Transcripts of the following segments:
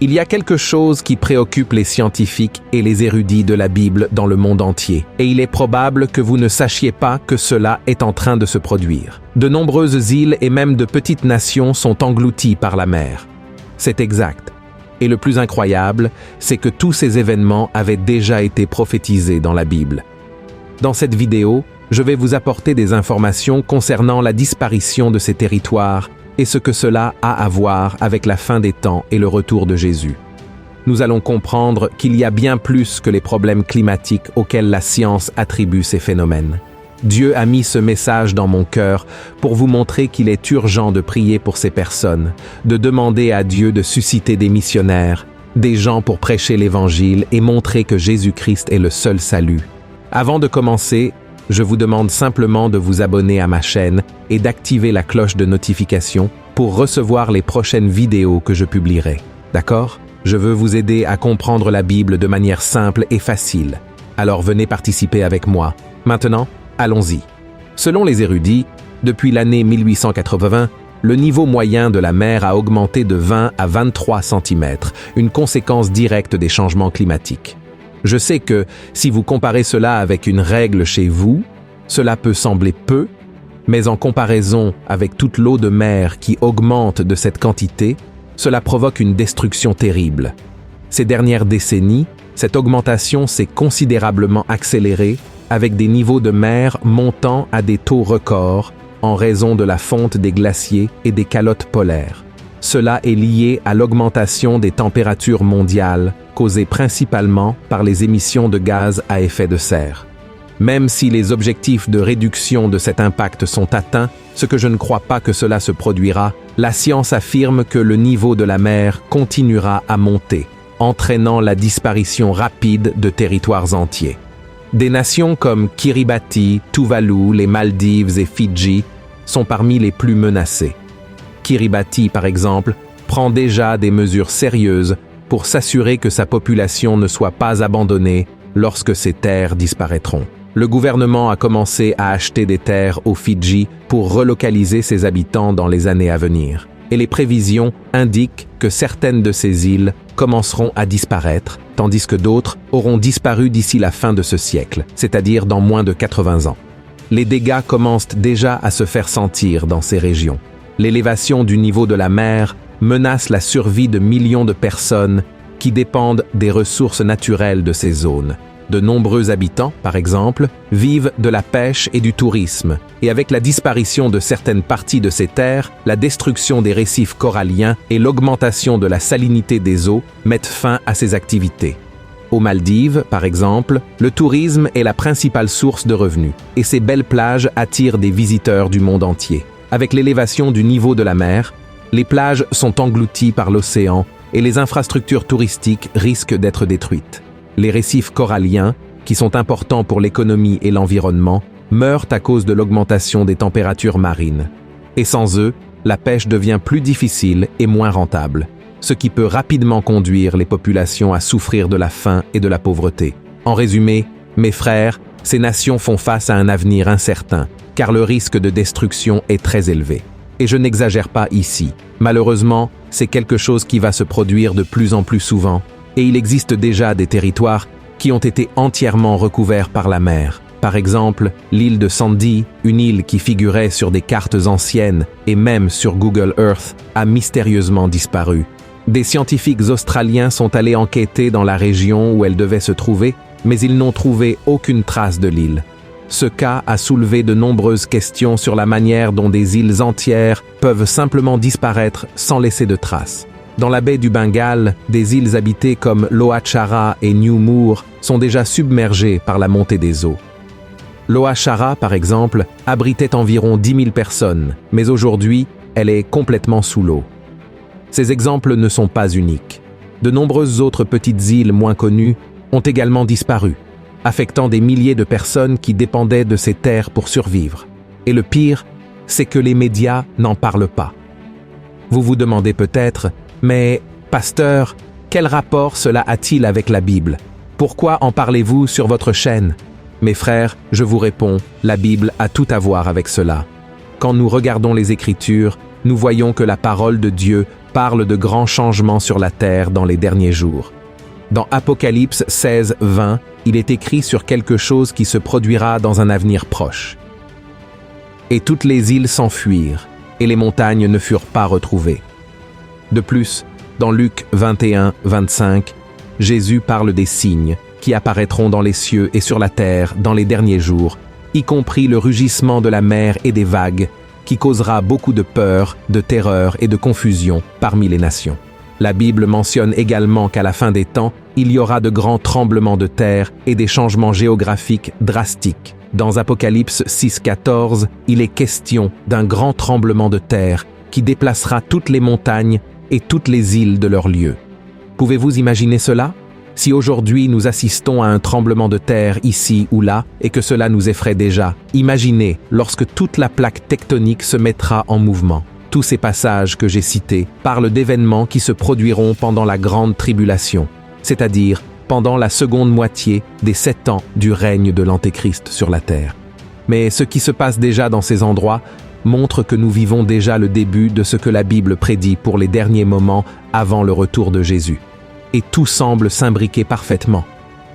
Il y a quelque chose qui préoccupe les scientifiques et les érudits de la Bible dans le monde entier, et il est probable que vous ne sachiez pas que cela est en train de se produire. De nombreuses îles et même de petites nations sont englouties par la mer. C'est exact. Et le plus incroyable, c'est que tous ces événements avaient déjà été prophétisés dans la Bible. Dans cette vidéo, je vais vous apporter des informations concernant la disparition de ces territoires et ce que cela a à voir avec la fin des temps et le retour de Jésus. Nous allons comprendre qu'il y a bien plus que les problèmes climatiques auxquels la science attribue ces phénomènes. Dieu a mis ce message dans mon cœur pour vous montrer qu'il est urgent de prier pour ces personnes, de demander à Dieu de susciter des missionnaires, des gens pour prêcher l'Évangile et montrer que Jésus-Christ est le seul salut. Avant de commencer, je vous demande simplement de vous abonner à ma chaîne et d'activer la cloche de notification pour recevoir les prochaines vidéos que je publierai. D'accord? Je veux vous aider à comprendre la Bible de manière simple et facile. Alors venez participer avec moi. Maintenant, allons-y. Selon les érudits, depuis l'année 1880, le niveau moyen de la mer a augmenté de 20 à 23 cm, une conséquence directe des changements climatiques. Je sais que, si vous comparez cela avec une règle chez vous, cela peut sembler peu, mais en comparaison avec toute l'eau de mer qui augmente de cette quantité, cela provoque une destruction terrible. Ces dernières décennies, cette augmentation s'est considérablement accélérée avec des niveaux de mer montant à des taux records en raison de la fonte des glaciers et des calottes polaires. Cela est lié à l'augmentation des températures mondiales, causée principalement par les émissions de gaz à effet de serre. Même si les objectifs de réduction de cet impact sont atteints, ce que je ne crois pas que cela se produira, la science affirme que le niveau de la mer continuera à monter, entraînant la disparition rapide de territoires entiers. Des nations comme Kiribati, Tuvalu, les Maldives et Fidji sont parmi les plus menacées. Kiribati, par exemple, prend déjà des mesures sérieuses pour s'assurer que sa population ne soit pas abandonnée lorsque ces terres disparaîtront. Le gouvernement a commencé à acheter des terres aux Fidji pour relocaliser ses habitants dans les années à venir. Et les prévisions indiquent que certaines de ces îles commenceront à disparaître, tandis que d'autres auront disparu d'ici la fin de ce siècle, c'est-à-dire dans moins de 80 ans. Les dégâts commencent déjà à se faire sentir dans ces régions. L'élévation du niveau de la mer menace la survie de millions de personnes qui dépendent des ressources naturelles de ces zones. De nombreux habitants, par exemple, vivent de la pêche et du tourisme, et avec la disparition de certaines parties de ces terres, la destruction des récifs coralliens et l'augmentation de la salinité des eaux mettent fin à ces activités. Aux Maldives, par exemple, le tourisme est la principale source de revenus, et ces belles plages attirent des visiteurs du monde entier. Avec l'élévation du niveau de la mer, les plages sont englouties par l'océan et les infrastructures touristiques risquent d'être détruites. Les récifs coralliens, qui sont importants pour l'économie et l'environnement, meurent à cause de l'augmentation des températures marines. Et sans eux, la pêche devient plus difficile et moins rentable, ce qui peut rapidement conduire les populations à souffrir de la faim et de la pauvreté. En résumé, mes frères, ces nations font face à un avenir incertain, car le risque de destruction est très élevé. Et je n'exagère pas ici. Malheureusement, c'est quelque chose qui va se produire de plus en plus souvent, et il existe déjà des territoires qui ont été entièrement recouverts par la mer. Par exemple, l'île de Sandy, une île qui figurait sur des cartes anciennes et même sur Google Earth, a mystérieusement disparu. Des scientifiques australiens sont allés enquêter dans la région où elle devait se trouver, mais ils n'ont trouvé aucune trace de l'île. Ce cas a soulevé de nombreuses questions sur la manière dont des îles entières peuvent simplement disparaître sans laisser de traces. Dans la baie du Bengale, des îles habitées comme Loa Chara et New Moor sont déjà submergées par la montée des eaux. Loa Chara, par exemple, abritait environ 10 000 personnes, mais aujourd'hui, elle est complètement sous l'eau. Ces exemples ne sont pas uniques. De nombreuses autres petites îles moins connues ont également disparu, affectant des milliers de personnes qui dépendaient de ces terres pour survivre. Et le pire, c'est que les médias n'en parlent pas. Vous vous demandez peut-être, mais, pasteur, quel rapport cela a-t-il avec la Bible? Pourquoi en parlez-vous sur votre chaîne? Mes frères, je vous réponds, la Bible a tout à voir avec cela. Quand nous regardons les Écritures, nous voyons que la parole de Dieu parle de grands changements sur la terre dans les derniers jours. Dans Apocalypse 16, 20, il est écrit sur quelque chose qui se produira dans un avenir proche. Et toutes les îles s'enfuirent, et les montagnes ne furent pas retrouvées. De plus, dans Luc 21, 25, Jésus parle des signes qui apparaîtront dans les cieux et sur la terre dans les derniers jours, y compris le rugissement de la mer et des vagues, qui causera beaucoup de peur, de terreur et de confusion parmi les nations. La Bible mentionne également qu'à la fin des temps, il y aura de grands tremblements de terre et des changements géographiques drastiques. Dans Apocalypse 6,14, il est question d'un grand tremblement de terre qui déplacera toutes les montagnes et toutes les îles de leur lieu. Pouvez-vous imaginer cela? Si aujourd'hui nous assistons à un tremblement de terre ici ou là et que cela nous effraie déjà, imaginez lorsque toute la plaque tectonique se mettra en mouvement. Tous ces passages que j'ai cités parlent d'événements qui se produiront pendant la grande tribulation, c'est-à-dire pendant la seconde moitié des 7 ans du règne de l'Antéchrist sur la terre. Mais ce qui se passe déjà dans ces endroits montre que nous vivons déjà le début de ce que la Bible prédit pour les derniers moments avant le retour de Jésus. Et tout semble s'imbriquer parfaitement.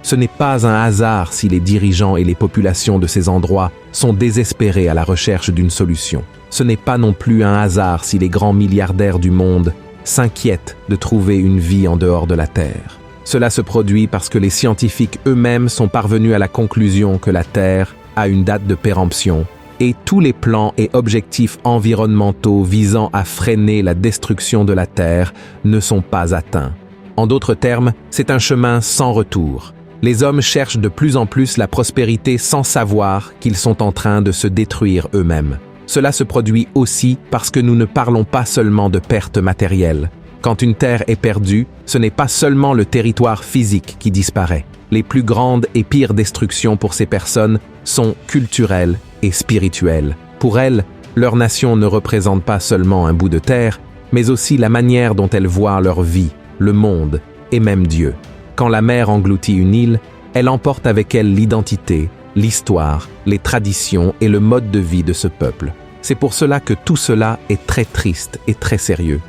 Ce n'est pas un hasard si les dirigeants et les populations de ces endroits sont désespérés à la recherche d'une solution. Ce n'est pas non plus un hasard si les grands milliardaires du monde s'inquiètent de trouver une vie en dehors de la Terre. Cela se produit parce que les scientifiques eux-mêmes sont parvenus à la conclusion que la Terre a une date de péremption et tous les plans et objectifs environnementaux visant à freiner la destruction de la Terre ne sont pas atteints. En d'autres termes, c'est un chemin sans retour. Les hommes cherchent de plus en plus la prospérité sans savoir qu'ils sont en train de se détruire eux-mêmes. Cela se produit aussi parce que nous ne parlons pas seulement de pertes matérielles. Quand une terre est perdue, ce n'est pas seulement le territoire physique qui disparaît. Les plus grandes et pires destructions pour ces personnes sont culturelles et spirituelles. Pour elles, leur nation ne représente pas seulement un bout de terre, mais aussi la manière dont elles voient leur vie, le monde et même Dieu. Quand la mer engloutit une île, elle emporte avec elle l'identité, l'histoire, les traditions et le mode de vie de ce peuple. C'est pour cela que tout cela est très triste et très sérieux.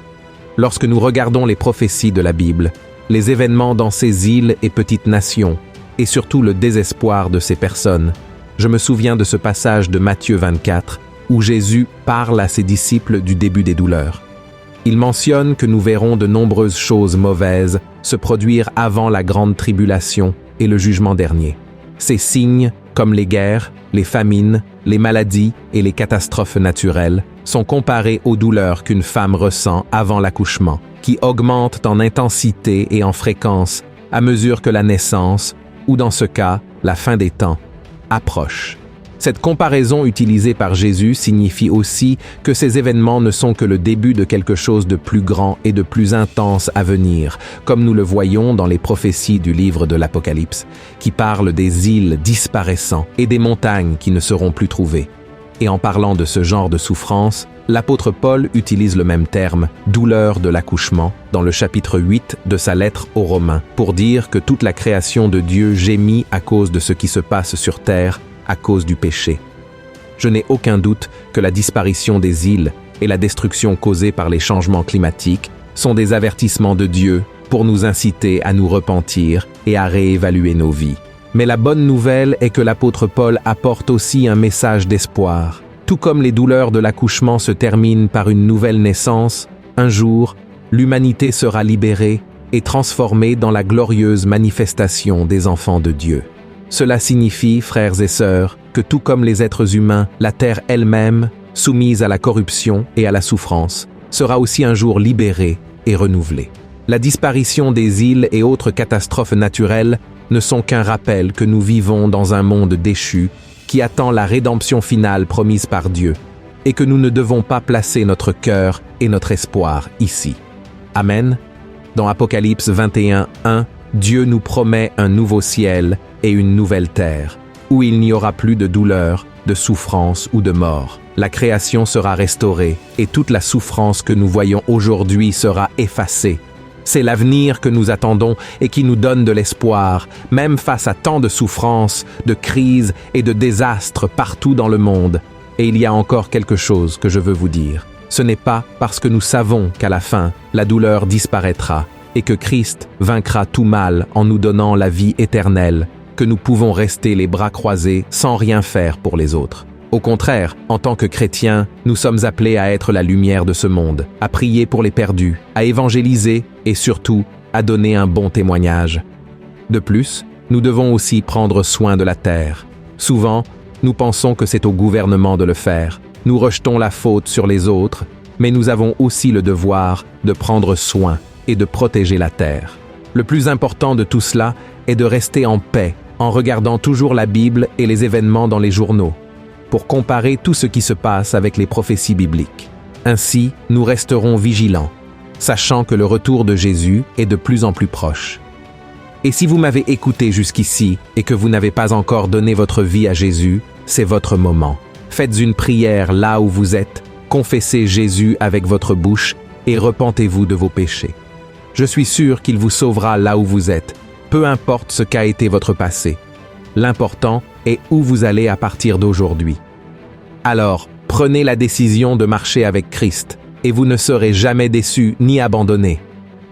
Lorsque nous regardons les prophéties de la Bible, les événements dans ces îles et petites nations, et surtout le désespoir de ces personnes, je me souviens de ce passage de Matthieu 24, où Jésus parle à ses disciples du début des douleurs. Il mentionne que nous verrons de nombreuses choses mauvaises se produire avant la grande tribulation et le jugement dernier. Ces signes, comme les guerres, les famines, les maladies et les catastrophes naturelles, sont comparés aux douleurs qu'une femme ressent avant l'accouchement, qui augmentent en intensité et en fréquence à mesure que la naissance, ou dans ce cas, la fin des temps, approche. Cette comparaison utilisée par Jésus signifie aussi que ces événements ne sont que le début de quelque chose de plus grand et de plus intense à venir, comme nous le voyons dans les prophéties du livre de l'Apocalypse, qui parlent des îles disparaissant et des montagnes qui ne seront plus trouvées. Et en parlant de ce genre de souffrance, l'apôtre Paul utilise le même terme, douleur de l'accouchement, dans le chapitre 8 de sa lettre aux Romains, pour dire que toute la création de Dieu gémit à cause de ce qui se passe sur terre, à cause du péché. Je n'ai aucun doute que la disparition des îles et la destruction causée par les changements climatiques sont des avertissements de Dieu pour nous inciter à nous repentir et à réévaluer nos vies. Mais la bonne nouvelle est que l'apôtre Paul apporte aussi un message d'espoir. Tout comme les douleurs de l'accouchement se terminent par une nouvelle naissance, un jour, l'humanité sera libérée et transformée dans la glorieuse manifestation des enfants de Dieu. Cela signifie, frères et sœurs, que tout comme les êtres humains, la terre elle-même, soumise à la corruption et à la souffrance, sera aussi un jour libérée et renouvelée. La disparition des îles et autres catastrophes naturelles ne sont qu'un rappel que nous vivons dans un monde déchu qui attend la rédemption finale promise par Dieu et que nous ne devons pas placer notre cœur et notre espoir ici. Amen. Dans Apocalypse 21, 1, Dieu nous promet un nouveau ciel et une nouvelle terre, où il n'y aura plus de douleur, de souffrance ou de mort. La création sera restaurée et toute la souffrance que nous voyons aujourd'hui sera effacée. C'est l'avenir que nous attendons et qui nous donne de l'espoir, même face à tant de souffrances, de crises et de désastres partout dans le monde. Et il y a encore quelque chose que je veux vous dire. ce n'est pas parce que nous savons qu'à la fin, la douleur disparaîtra et que Christ vaincra tout mal en nous donnant la vie éternelle, que nous pouvons rester les bras croisés sans rien faire pour les autres. Au contraire, en tant que chrétiens, nous sommes appelés à être la lumière de ce monde, à prier pour les perdus, à évangéliser et surtout à donner un bon témoignage. De plus, nous devons aussi prendre soin de la terre. Souvent, nous pensons que c'est au gouvernement de le faire. Nous rejetons la faute sur les autres, mais nous avons aussi le devoir de prendre soin et de protéger la terre. Le plus important de tout cela est de rester en paix en regardant toujours la Bible et les événements dans les journaux, pour comparer tout ce qui se passe avec les prophéties bibliques. Ainsi, nous resterons vigilants, sachant que le retour de Jésus est de plus en plus proche. Et si vous m'avez écouté jusqu'ici et que vous n'avez pas encore donné votre vie à Jésus, c'est votre moment. Faites une prière là où vous êtes, confessez Jésus avec votre bouche et repentez-vous de vos péchés. Je suis sûr qu'il vous sauvera là où vous êtes, peu importe ce qu'a été votre passé. L'important est où vous allez à partir d'aujourd'hui. Alors, prenez la décision de marcher avec Christ et vous ne serez jamais déçus ni abandonnés.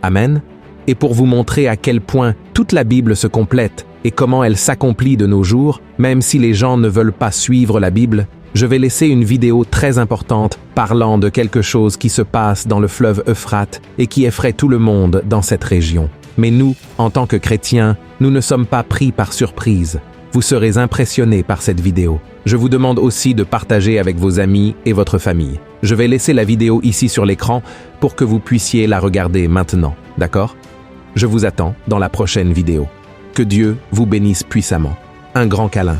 Amen. Et pour vous montrer à quel point toute la Bible se complète et comment elle s'accomplit de nos jours, même si les gens ne veulent pas suivre la Bible, je vais laisser une vidéo très importante parlant de quelque chose qui se passe dans le fleuve Euphrate et qui effraie tout le monde dans cette région. Mais nous, en tant que chrétiens, nous ne sommes pas pris par surprise. Vous serez impressionnés par cette vidéo. Je vous demande aussi de partager avec vos amis et votre famille. Je vais laisser la vidéo ici sur l'écran pour que vous puissiez la regarder maintenant, d'accord ? Je vous attends dans la prochaine vidéo. Que Dieu vous bénisse puissamment. Un grand câlin.